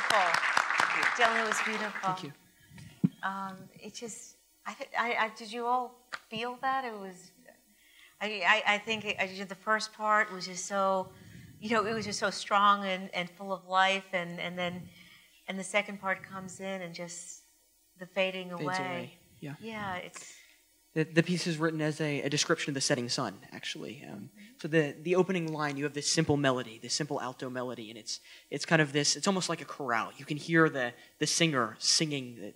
beautiful. Dylan, it was beautiful. Thank you. It just, did you all feel that? It was, I think the first part was just so, it was just so strong and full of life, and the second part comes in and just the fading Fades away. Yeah. Yeah, it's. The piece is written as a description of the setting sun, actually. So the opening line, you have this simple melody, this simple alto melody, and it's kind of this. It's almost like a chorale. You can hear the singer singing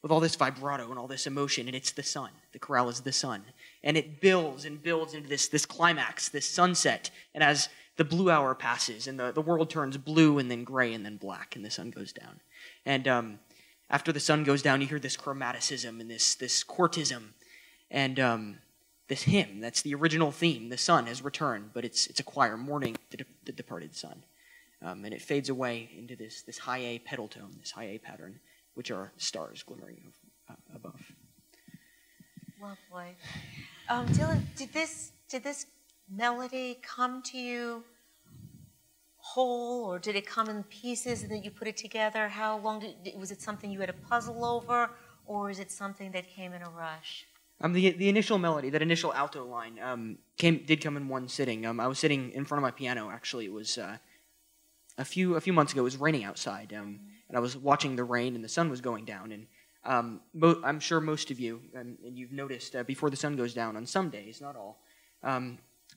with all this vibrato and all this emotion, and it's the sun. The chorale is the sun, and it builds and builds into this climax, this sunset. And as the blue hour passes, and the world turns blue and then gray and then black, and the sun goes down. And after the sun goes down, you hear this chromaticism and this quartism. And this hymn, that's the original theme. The sun has returned, but it's a choir mourning the departed sun. And it fades away into this high A pedal tone, this high A pattern, which are stars glimmering above. Lovely. Dylan, did this melody come to you whole, or did it come in pieces and then you put it together? How long was it something you had to puzzle over, or is it something that came in a rush? The initial melody, that initial alto line, did come in one sitting. I was sitting in front of my piano. Actually, it was a few months ago. It was raining outside, and I was watching the rain, and the sun was going down. And I'm sure most of you, and you've noticed, before the sun goes down on some days, not all,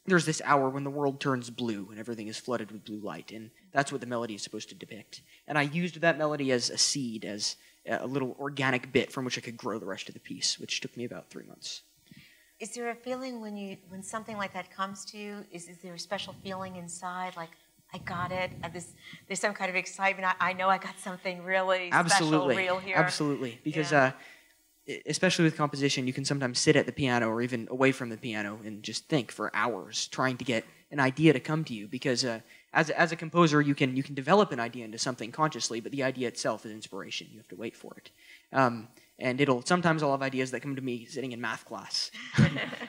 there's this hour when the world turns blue and everything is flooded with blue light, and that's what the melody is supposed to depict. And I used that melody as a seed, as a little organic bit from which I could grow the rest of the piece, which took me about 3 months. Is there a feeling when something like that comes to you, is there a special feeling inside, like, I got it, there's some kind of excitement, I know I got something really special, real here? Absolutely, because especially with composition, you can sometimes sit at the piano or even away from the piano and just think for hours trying to get an idea to come to you, because as a composer, you can develop an idea into something consciously, but the idea itself is inspiration. You have to wait for it. And sometimes I'll have ideas that come to me sitting in math class,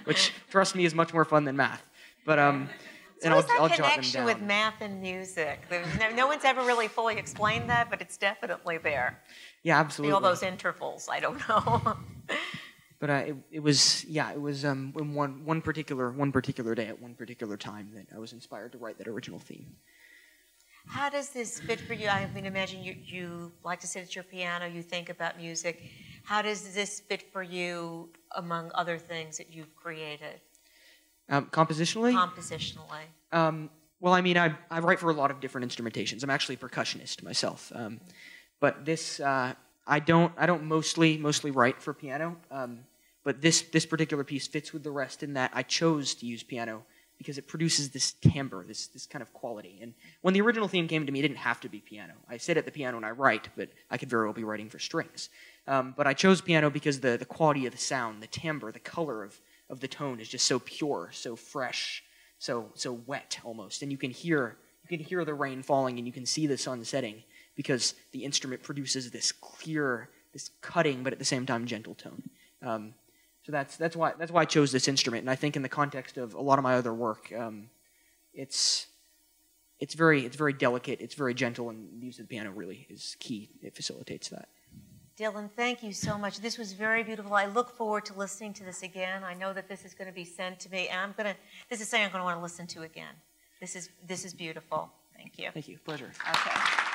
which, trust me, is much more fun than math. But so I'll what's that jot them connection down. with math and music? No one's ever really fully explained that, but it's definitely there. Yeah, absolutely. All those intervals, I don't know. But it was in one particular day at one particular time that I was inspired to write that original theme. How does this fit for you? I mean, imagine you like to sit at your piano, you think about music. How does this fit for you among other things that you've created? Compositionally? Compositionally. Well, I mean, I write for a lot of different instrumentations. I'm actually a percussionist myself. But this, I don't mostly write for piano. But this particular piece fits with the rest in that I chose to use piano because it produces this timbre, this kind of quality. And when the original theme came to me, it didn't have to be piano. I sit at the piano and I write, but I could very well be writing for strings. But I chose piano because the quality of the sound, the timbre, the color of the tone is just so pure, so fresh, so wet almost. And you can hear the rain falling and you can see the sun setting because the instrument produces this clear, this cutting, but at the same time gentle tone. So that's why I chose this instrument. And I think in the context of a lot of my other work, it's very delicate, it's very gentle, and the use of the piano really is key. It facilitates that. Dylan, thank you so much. This was very beautiful. I look forward to listening to this again. I know that this is going to be sent to me, and this is something I'm going to want to listen to again. This is beautiful. Thank you. Thank you. Pleasure. Okay.